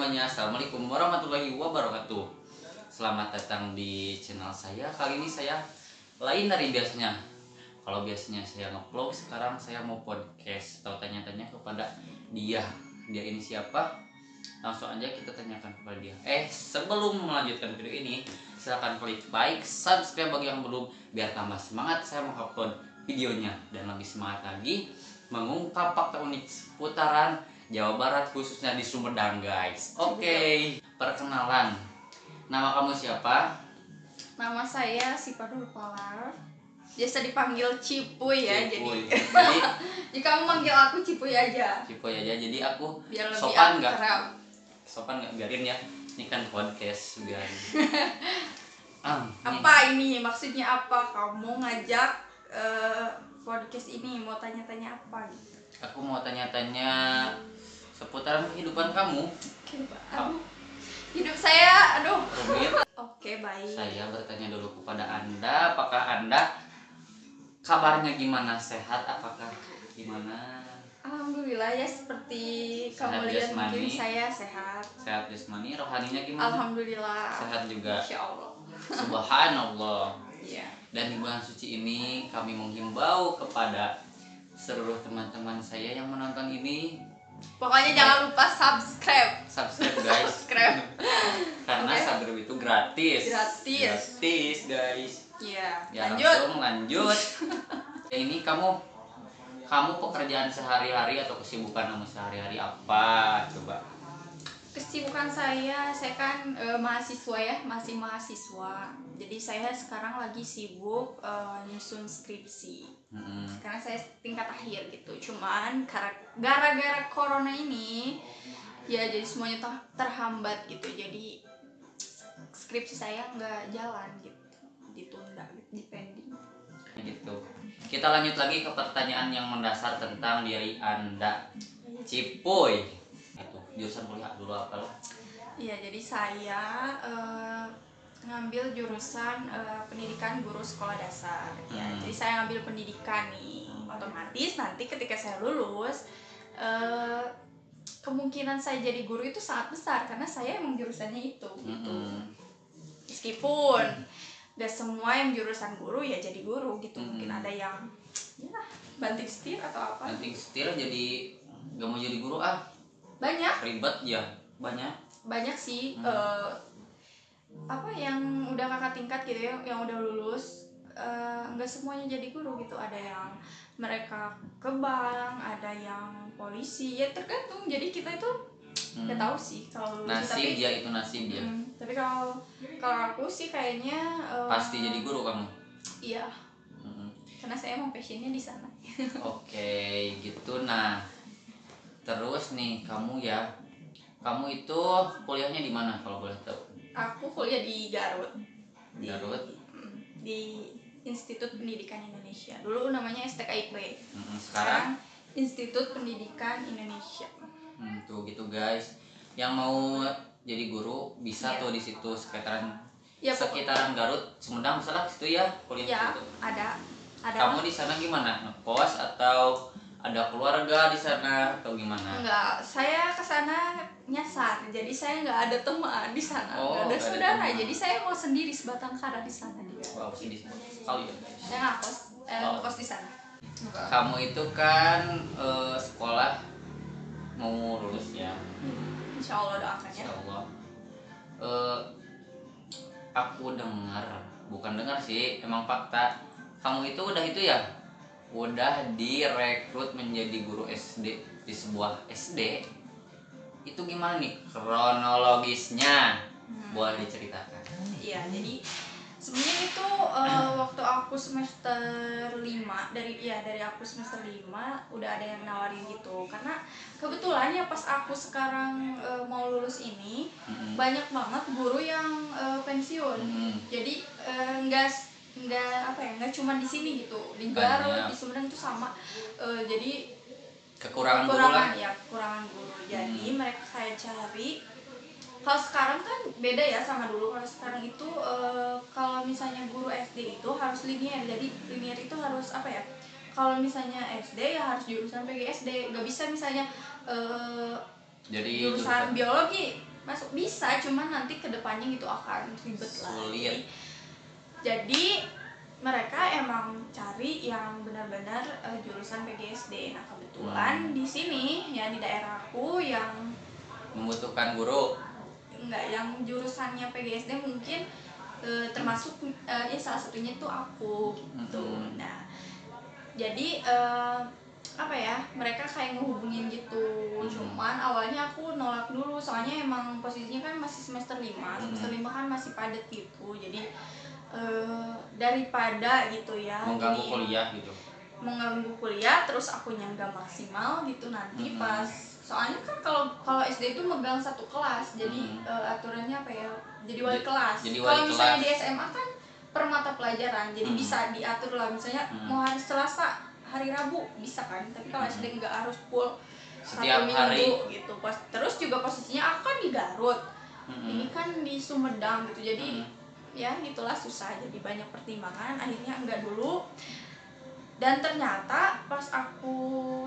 semuanya, assalamualaikum warahmatullahi wabarakatuh. Selamat datang di channel saya. Kali ini saya lain dari biasanya. Kalau biasanya saya nge-vlog, sekarang saya mau podcast atau tanya-tanya kepada dia. Dia ini siapa? Langsung aja kita tanyakan kepada dia. Sebelum melanjutkan video ini, silahkan klik like, subscribe bagi yang belum, biar tambah semangat saya mengupload videonya dan lebih semangat lagi mengungkap fakta unik seputaran Jawa Barat, khususnya di Sumedang, guys. Oke, perkenalan. Nama kamu siapa? Nama saya Sipadul Polar. Biasa dipanggil Cipuy ya. Cipuy. Jadi jika kamu manggil aku Cipuy aja. Cipuy aja. Jadi aku biar lebih sopan nggak? akrab. Sopan nggak? Biarin ya. Ini kan podcast biar. Apa ini? Maksudnya apa? Kamu ngajak podcast ini mau tanya-tanya apa gitu? Aku mau tanya-tanya seputaran kehidupan kamu. Hidup saya, rumit. Oke, baik. Saya bertanya dulu kepada Anda, apakah Anda kabarnya gimana? Sehat apakah gimana? Alhamdulillah ya, seperti Sehat kamu lihat jasmani. mungkin saya sehat. Sehat jasmani, rohaninya gimana? Alhamdulillah. Sehat juga. Insya Allah. Subhanallah. Iya. Dan di bulan suci ini kami menghimbau kepada seluruh teman-teman saya yang menonton ini, Pokoknya jangan lupa subscribe guys. Subscribe. Karena Oke. subscribe itu gratis. Gratis, guys. Iya. Ya, Lanjut. lanjut. Ini kamu pekerjaan sehari-hari atau kesibukan kamu sehari-hari apa? Coba. Kesibukan saya kan mahasiswa ya, masih mahasiswa. Jadi saya sekarang lagi sibuk nyusun skripsi. Karena saya tingkat akhir gitu. Cuman gara-gara corona ini ya jadi semuanya terhambat gitu. Jadi skripsi saya nggak jalan gitu, ditunda, dipending. Gitu. Kita lanjut lagi ke pertanyaan yang mendasar tentang diri Anda. Cipuy. Itu jurusan kuliah dulu apa lo? Iya, jadi saya ngambil jurusan pendidikan guru sekolah dasar. Ya, jadi saya ngambil pendidikan nih. Otomatis nanti ketika saya lulus kemungkinan saya jadi guru itu sangat besar karena saya emang jurusannya itu gitu. Meskipun gak semua yang jurusan guru ya jadi guru gitu. Mungkin ada yang ya banting setir atau apa. Banting setir jadi gak mau jadi guru Banyak. Ribet ya, banyak sih apa yang udah kakak tingkat gitu ya, yang udah lulus nggak semuanya jadi guru gitu. Ada yang mereka ke bank, ada yang polisi, ya tergantung. Jadi kita itu nggak tahu sih kalau lulus. Nasib ya, itu nasib ya. Tapi kalau aku sih kayaknya Pasti jadi guru kamu. Iya. Karena saya emang passionnya di sana. Oke, gitu. Nah, terus nih kamu itu kuliahnya di mana kalau boleh tahu? Aku kuliah di Garut. Di Institut Pendidikan Indonesia. Dulu namanya STKIP. Sekarang Institut Pendidikan Indonesia. Tuh gitu guys. Yang mau jadi guru bisa tuh di situ sekitaran Garut, Sumedang, misalnya situ ya kuliah ya, situ. Ada. Kamu di sana gimana? Ngekos atau ada keluarga di sana atau gimana? Enggak, saya ke sana nyasar. Jadi saya nggak ada teman di sana, nggak ada saudara. Jadi saya mau sendiri sebatang kara di sana dia. Wow, sih di sana. Oh iya guys. Saya ngekos di sana. Kamu itu kan sekolah mau lulus ya? Insya Allah, doakan ya. Insya Allah. Aku bukan dengar sih, emang fakta. Kamu itu udah direkrut menjadi guru SD di sebuah SD. Itu gimana nih kronologisnya? Boleh diceritakan? Iya, jadi sebenarnya itu waktu aku semester 5 dari aku semester 5 udah ada yang nawarin gitu. Karena kebetulan ya pas aku sekarang mau lulus ini banyak banget guru yang pensiun. Jadi nggak cuma di sini gitu, di Garut, di Sumedang itu sama. Jadi kekurangan guru. Jadi mereka saya cari. Kalau sekarang kan beda ya sama dulu. Kalau sekarang itu kalau misalnya guru SD itu harus linear. Jadi linear itu harus apa ya? Kalau misalnya SD ya harus jurusan PGSD. Gak bisa misalnya jadi jurusan biologi masuk bisa, cuman nanti kedepannya gitu akan ribet lagi. Jadi mereka emang cari yang benar-benar jurusan PGSD. Nah kebetulan di sini ya di daerahku yang membutuhkan guru, enggak, yang jurusannya PGSD mungkin termasuk ya salah satunya itu aku gitu. Nah jadi apa ya, mereka kayak ngehubungin gitu. Cuman awalnya aku nolak dulu soalnya emang posisinya kan masih semester 5. Semester 5 kan masih padat gitu. Jadi daripada gitu ya mengganggu kuliah gitu, mengganggu kuliah terus akunya nggak maksimal gitu nanti pas, soalnya kan kalau SD itu megang satu kelas, jadi aturannya apa ya, jadi wali kelas. Kalau misalnya di SMA kan per mata pelajaran, jadi bisa diatur lah, misalnya mau hari Selasa, hari Rabu bisa kan, tapi kalau SD nggak, harus full setiap satu hari minggu gitu. Terus juga posisinya aku kan di Garut, ini kan di Sumedang gitu, jadi ya gitulah susah, jadi banyak pertimbangan, akhirnya enggak dulu. Dan ternyata pas aku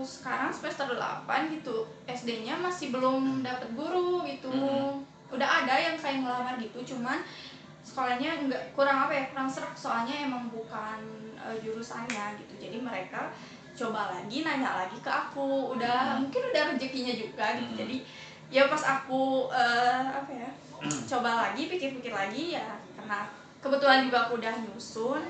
sekarang semester 8 gitu, SD-nya masih belum dapat guru gitu. Udah ada yang kayak ngelamar gitu, cuman sekolahnya enggak, kurang apa ya, kurang serak, soalnya emang bukan jurusannya gitu. Jadi mereka coba lagi, nanya lagi ke aku, udah mungkin udah rezekinya juga gitu. Jadi ya pas aku apa ya, coba lagi, pikir-pikir lagi ya, karena kebetulan juga aku udah nyusun,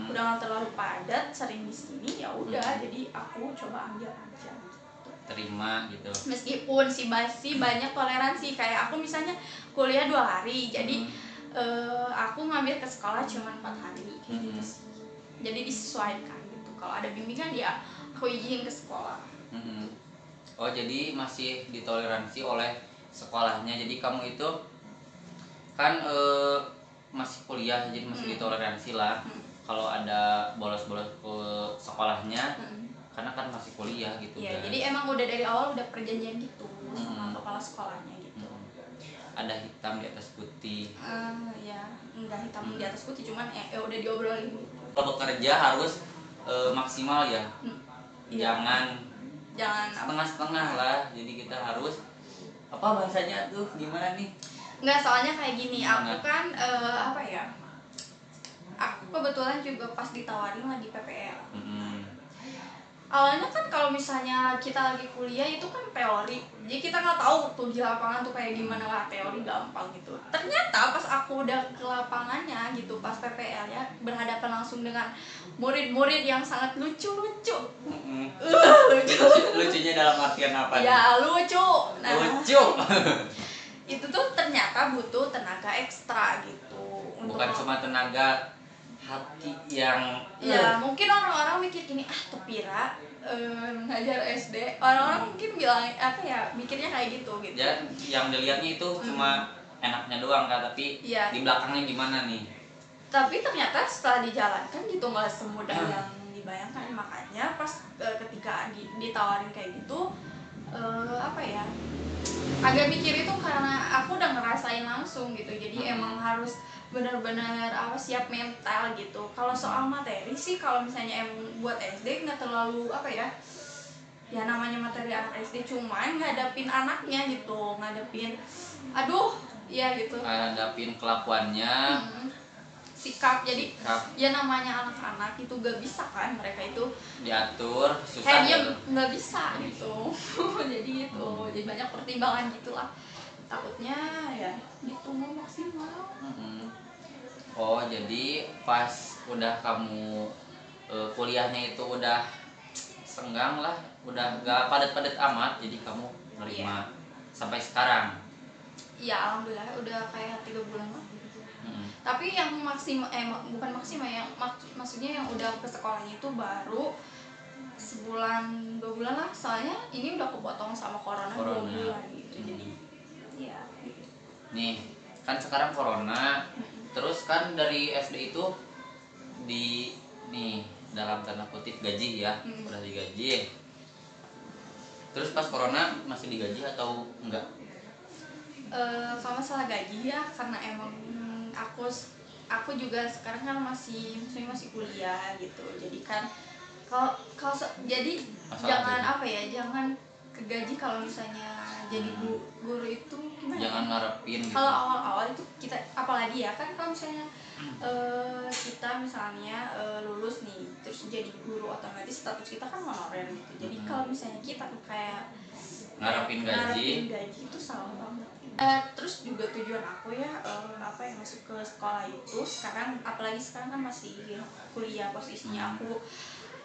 udah nggak terlalu padat, sering di sini, ya udah, jadi aku coba ambil aja gitu. Terima gitu. Meskipun masih banyak toleransi, kayak aku misalnya kuliah 2 hari, jadi aku ngambil ke sekolah cuma 4 hari kayak gitu sih. Jadi disesuaikan gitu. Kalau ada bimbingan ya aku izin ke sekolah. Oh jadi masih ditoleransi oleh sekolahnya, jadi kamu itu kan masih kuliah, jadi masih ditoleransi lah. Kalau ada bolos-bolos ke sekolahnya, karena kan masih kuliah gitu. Ya, jadi emang udah dari awal udah perjanjian gitu sama kepala sekolahnya gitu. Ada hitam di atas putih. Ya enggak hitam di atas putih, cuman udah diobrolin gitu. Kalau bekerja harus maksimal ya, jangan setengah-setengah lah. Jadi kita harus apa bahasanya tuh gimana nih? Enggak, soalnya kayak gini, aku kan apa ya, aku kebetulan juga pas ditawarin lagi PPL. Awalnya kan kalau misalnya kita lagi kuliah itu kan teori, jadi kita nggak tahu tuh di lapangan tuh kayak gimana lah, teori gampang gitu. Ternyata pas aku udah ke lapangannya gitu, pas PPL ya, berhadapan langsung dengan murid-murid yang sangat lucu-lucu. Lucunya dalam artian apa? Ya lucu. Nah, lucu. Itu tuh ternyata butuh tenaga ekstra gitu. Bukan cuma tenaga hati yang ya mungkin orang-orang mikir gini, tepira ngajar SD, orang-orang mungkin bilang apa ya, mikirnya kayak gitu. Ya, yang dilihatnya itu cuma enaknya doang kan, tapi di belakangnya gimana nih? Tapi ternyata setelah dijalankan gitu nggak semudah yang dibayangkan. Makanya pas ketika ditawarin kayak gitu, apa ya, agak mikir itu karena aku udah ngerasain langsung gitu. Jadi emang harus benar-benar siap mental gitu. Kalau soal materi sih, kalau misalnya emang buat SD nggak terlalu apa ya, ya namanya materi anak SD, cuman ngadepin anaknya gitu, ngadepin ya gitu, ngadepin kelakuannya, sikap. Jadi ya namanya anak-anak itu gak bisa kan, mereka itu diatur susah ya nggak bisa gitu. Jadi gitu, jadi banyak pertimbangan gitulah, takutnya ya gitu mau maksimal. Oh jadi pas udah kamu kuliahnya itu udah senggang lah, udah gak padat-padat amat, jadi kamu nerima sampai sekarang? Ya alhamdulillah udah kayak 3 bulan lah. Tapi yang maksimal bukan maksimal, yang maksudnya yang udah ke sekolahnya itu baru sebulan 2 bulan lah, soalnya ini udah kepotong sama corona 2 bulan gitu. Jadi ya gitu. Nih kan sekarang corona, terus kan dari SD itu nih dalam tanda kutip gaji ya, udah digaji. Terus pas corona masih digaji atau enggak? Kalau masalah gaji ya, karena emang aku juga sekarang kan masih kuliah gitu. Jadi kan kalau jadi masalah jangan gaji. Apa ya, jangan ke gaji kalau misalnya jadi guru itu gimana? Jangan jangan ngarepin gitu. Kalau awal-awal itu kita apalagi ya kan, kalau misalnya kita misalnya lulus nih terus jadi guru, otomatis status kita kan honorer gitu. Jadi kalau misalnya kita kayak ngarepin gaji itu salah banget. Terus juga tujuan aku ya apa yang masuk ke sekolah itu sekarang, apalagi sekarang kan masih kuliah posisinya, aku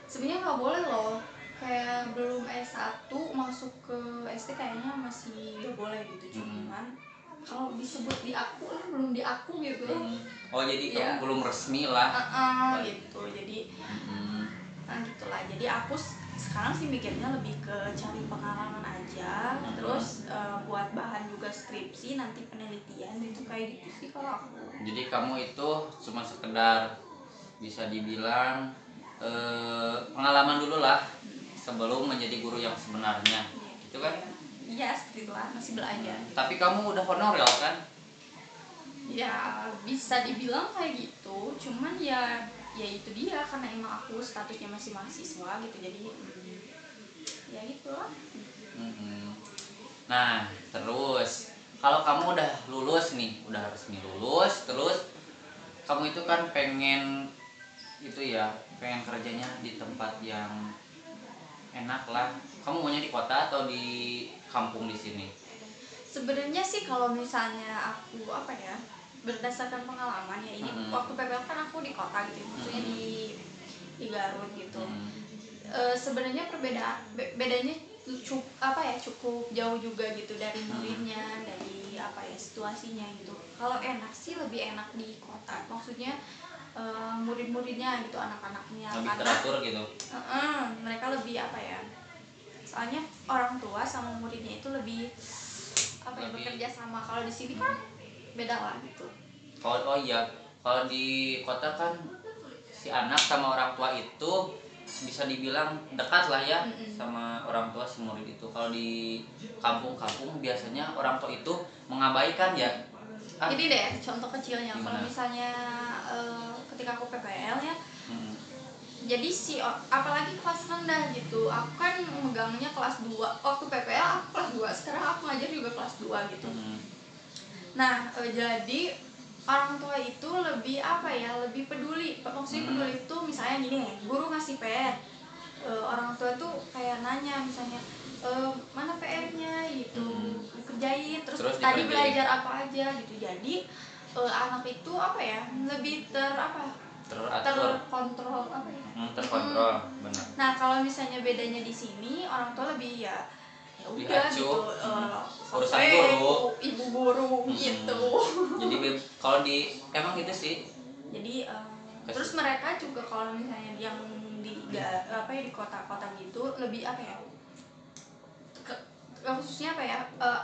sebenarnya nggak boleh loh kayak belum S1 masuk ke SD, kayaknya masih nggak boleh gitu. Cuman kalau disebut di aku lah, belum di aku gitu. Oh jadi ya, kamu belum resmi lah. Gitu. Jadi nah gitulah. Jadi aku sekarang sih mikirnya lebih ke cari pengalaman aja, terus buat bahan juga skripsi nanti penelitian itu, kayak gitu sih kalau aku. Jadi kamu itu cuma sekedar bisa dibilang pengalaman dulu lah sebelum menjadi guru yang sebenarnya, gitu kan? Iya, seperti itulah, masih belajar. Tapi kamu udah honorer kan? Ya bisa dibilang kayak gitu, cuman ya itu dia, karena emang aku statusnya masih mahasiswa gitu, jadi ya gitulah. Nah terus kalau kamu udah lulus nih, udah resmi lulus, terus kamu itu kan pengen itu ya, pengen kerjanya di tempat yang enak lah. Kamu maunya di kota atau di kampung di sini? Sebenarnya sih kalau misalnya aku apa ya, berdasarkan pengalaman ya, ini waktu PPL kan aku di kota gitu, maksudnya di Garut gitu. Sebenarnya bedanya cukup jauh juga gitu dari muridnya, dari apa ya situasinya gitu. Kalau enak sih lebih enak di kota, maksudnya murid-muridnya gitu, anak-anaknya lebih teratur gitu. Mereka lebih apa ya, soalnya orang tua sama muridnya itu lebih apa ya, bekerja sama. Kalau di sini kan beda lah gitu. Oh iya, kalau di kota kan si anak sama orang tua itu bisa dibilang dekat lah ya sama orang tua si murid itu. Kalau di kampung-kampung biasanya orang tua itu mengabaikan ya. Jadi deh contoh kecilnya, kalau misalnya ketika aku PPL ya, jadi apalagi kelas rendah gitu, aku kan megangnya kelas 2 waktu PPL, aku kelas 2, sekarang aku ngajar juga kelas 2 gitu. Nah jadi orang tua itu lebih apa ya, lebih peduli. Maksudnya peduli itu misalnya gini nih, guru ngasih PR, orang tua tuh kayak nanya misalnya mana PR-nya gitu, kerjain, terus tadi belajar apa aja gitu. Jadi anak itu apa ya, lebih terkontrol apa ya, terkontrol, benar. Nah kalau misalnya bedanya di sini, orang tua lebih ya udah gitu, urusan guru, ibu guru gitu. Jadi kalau di emang gitu sih. Jadi terus mereka juga kalau misalnya yang di kota-kota gitu lebih apa ya, khususnya apa ya,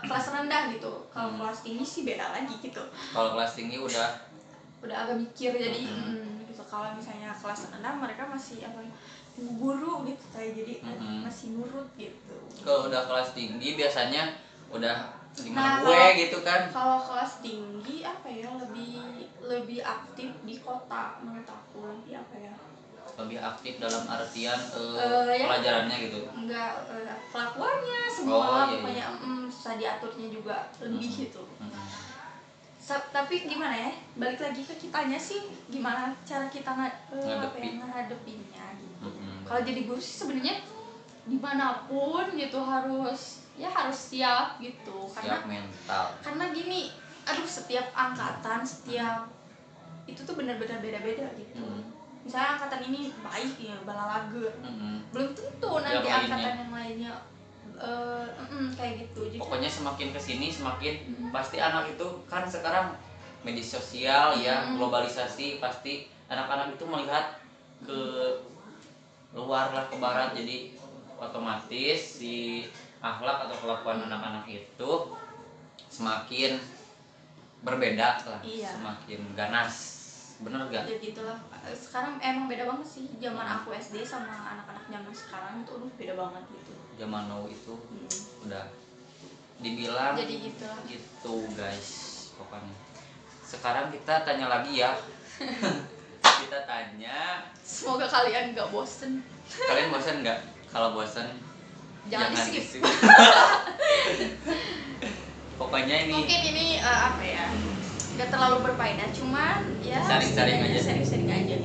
kelas rendah gitu. Kalau kelas tinggi sih beda lagi gitu. Kalau kelas tinggi udah agak mikir, jadi gitu. Kalau misalnya kelas rendah mereka masih apa, guru gitu kayak, jadi masih nurut gitu. Kalau udah kelas tinggi biasanya udah gimana gue gitu kan. Kalau kelas tinggi apa ya, lebih aktif di kota menurut aku, lebih apa ya, lebih aktif dalam artian pelajarannya gitu. Enggak, kelakuannya semua pokoknya susah diaturnya juga lebih gitu. Tapi gimana ya, balik lagi ke kitanya sih, gimana cara kita ngadepinnya gitu. Kalau jadi guru sih sebenarnya dimanapun gitu harus siap gitu, siap mental. Karena gini, setiap angkatan, setiap itu tuh benar-benar beda-beda gitu. Misalnya angkatan ini baik ya, balalaga, belum tentu nanti angkatan yang lainnya kayak gitu. Jadi pokoknya semakin kesini semakin pasti anak itu kan sekarang media sosial ya, globalisasi, pasti anak-anak itu melihat ke luar lah, ke barat. Jadi otomatis si akhlak atau kelakuan anak-anak itu semakin berbeda lah, semakin ganas. Bener gak? Ya gitulah. Sekarang emang beda banget sih, zaman aku SD sama anak-anak zaman sekarang itu beda banget gitu. Zaman now itu udah dibilang jadi gitulah gitu guys pokoknya. Sekarang kita tanya lagi ya. Kita tanya, semoga kalian gak bosen. Kalian bosen gak? Kalau bosen jangan di skip. Pokoknya ini mungkin ini apa ya, nggak terlalu berfaedah, cuman ya Sharing-sharing aja. sharing-sharing aja.